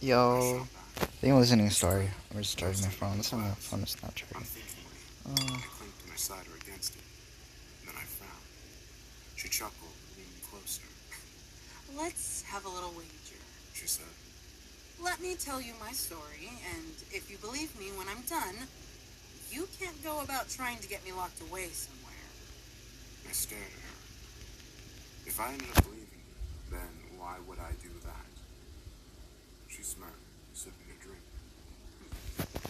Yo, I think I'm listening to a story. I'm just charging my phone. That's on my phone is not charging. Unthinkingly, Uh, I clinked my cider against it, and then I frowned. She chuckled, leaning closer. Let's have a little wager. She said, Let me tell you my story, and if you believe me when I'm done, you can't go about trying to get me locked away somewhere. I stared at her. If I ended up believing you, then why would I do that? She smirked, sipping a drink.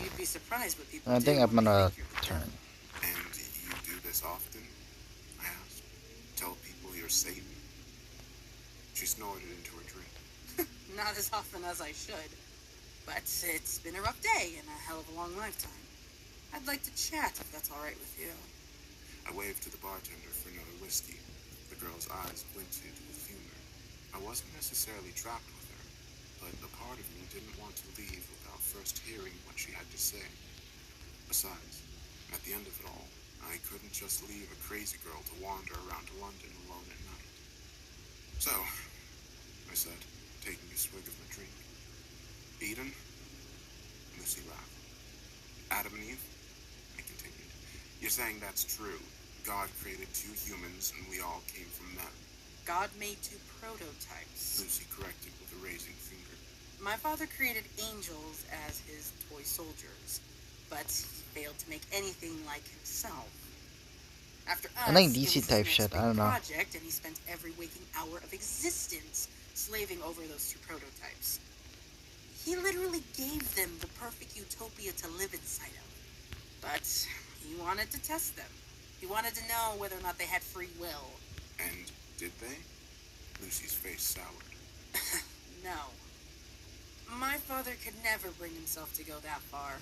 You'd be surprised what people I do think I'm when they gonna think you're the turn. devil. And you do this often? I asked. Tell people you're Satan? She snorted into her drink. Not as often as I should, but it's been a rough day and a hell of a long lifetime. I'd like to chat if that's all right with you. I waved to the bartender for another whiskey. The girl's eyes glinted with humor. I wasn't necessarily trapped with her, but a part of me didn't want to leave without first hearing what she had to say. Besides, at the end of it all, I couldn't just leave a crazy girl to wander around London alone at night. So, I said, taking a swig of my drink. Eden? Lucy laughed. Adam and Eve? I continued. You're saying that's true. God created two humans and we all came from them. God made two prototypes. Lucy corrected with a raising finger. My father created angels as his toy soldiers, but he failed to make anything like himself. After us, I think it was DC his type next shit. big I don't know. project, and he spent every waking hour of existence slaving over those two prototypes. He literally gave them the perfect utopia to live inside of. But he wanted to test them. He wanted to know whether or not they had free will. And did they? Lucy's face soured. No. My father could never bring himself to go that far.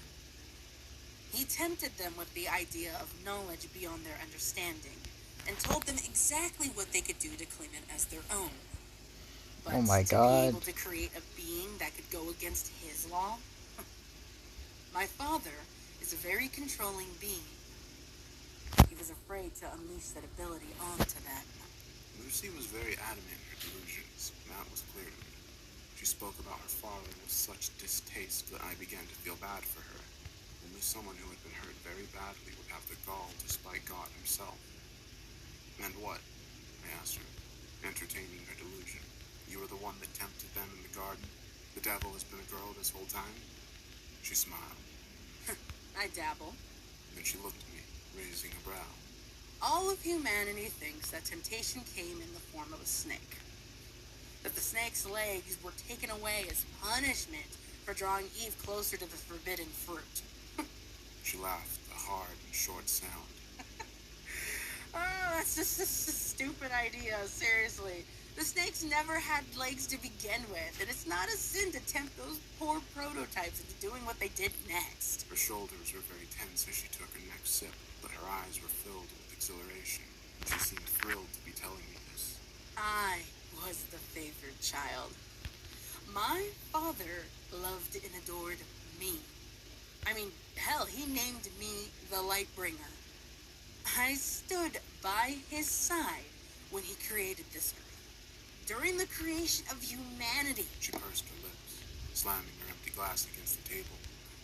He tempted them with the idea of knowledge beyond their understanding, and told them exactly what they could do to claim it as their own. But Oh my to be god. able to create a being that could go against his law? My father is a very controlling being. He was afraid to unleash that ability onto them. Lucy was very adamant in her delusions, that was clear to me. She spoke about her father with such distaste that I began to feel bad for her. Only someone who had been hurt very badly would have the gall to spite God himself. And what? I asked her, entertaining her delusion. You were the one that tempted them in the garden? The devil has been a girl this whole time? She smiled. I dabble. Then she looked at me, raising a brow. All of humanity thinks that temptation came in the form of a snake. That the snake's legs were taken away as punishment for drawing Eve closer to the forbidden fruit. She laughed, a hard and short sound. Oh, that's just a stupid idea, seriously. The snakes never had legs to begin with, and it's not a sin to tempt those poor prototypes into doing what they did next. Her shoulders were very tense as she took her next sip, but her eyes were filled with exhilaration. She seemed thrilled to be telling me this. I was the favored child. My father loved and adored me. I mean, hell, he named me the Lightbringer. I stood by his side when he created this earth. During the creation of humanity. She pursed her lips, slamming her empty glass against the table.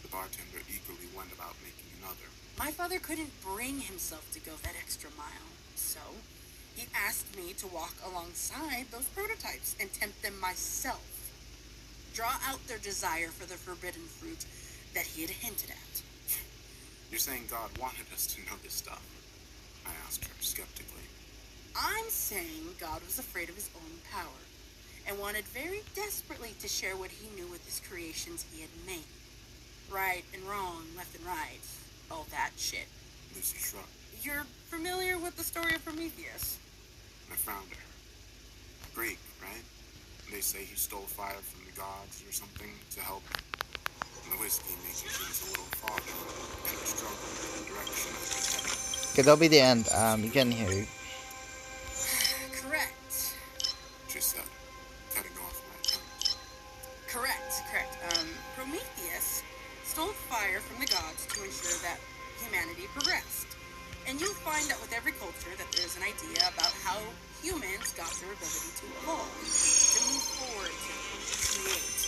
The bartender eagerly went about making another. My father couldn't bring himself to go that extra mile, so he asked me to walk alongside those prototypes and tempt them myself. Draw out their desire for the forbidden fruit that he had hinted at. You're saying God wanted us to know this stuff? I asked her skeptically. I'm saying God was afraid of his own power and wanted very desperately to share what he knew with his creations he had made. Right and wrong, left and right, all that shit. Lucy shrugged. You're familiar with the story of Prometheus? I frowned at her. Greek, right? They say he stole fire from the gods or something to help. And the whiskey making things a little foggy, and I struggled with the direction I was heading. Okay, that'll be the end. You can hear you. Correct. She said, cutting off my attempt. Correct. Prometheus stole fire from the gods to ensure that humanity progressed. And you'll find that with every culture that there's an idea about how humans got their ability to evolve, to move forward, to create.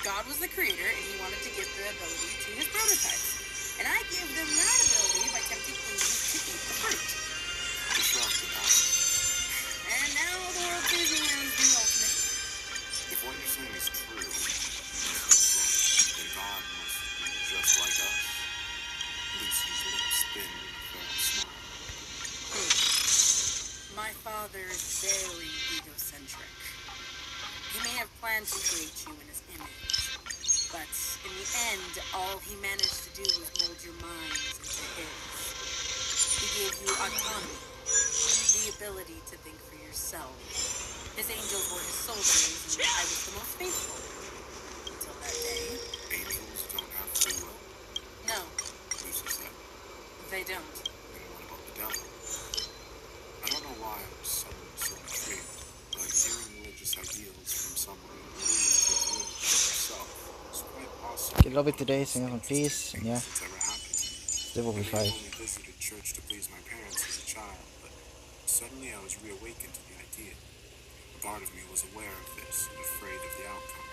God was the creator, and he wanted to give the ability to his prototypes. And I gave them that ability by tempting Eve to eat the fruit. The shark did ask. And now the world sees me as the ultimate. If what you're saying is true, then God must be just like us. Lucy's lips thinned in a fair smile. My father is very egocentric. He may have planned to create you in his image, but in the end, all he managed to do was mold your minds into his. He gave you autonomy, the ability to think for yourself. His angels were his soldiers, and I was the most faithful. Until that day. Angels don't have free will, No, Lucy said. they don't. And what about the devil? I don't know why I was suddenly so intrigued, but hearing religious ideals from someone who believes that lived himself was quite awesome. Get a little bit today, sing some peace, and yeah, Since ever happened to me. they will I be may fine. have only visited church to please my parents as a child, but suddenly I was reawakened to the idea. A part of me was aware of this and afraid of the outcome.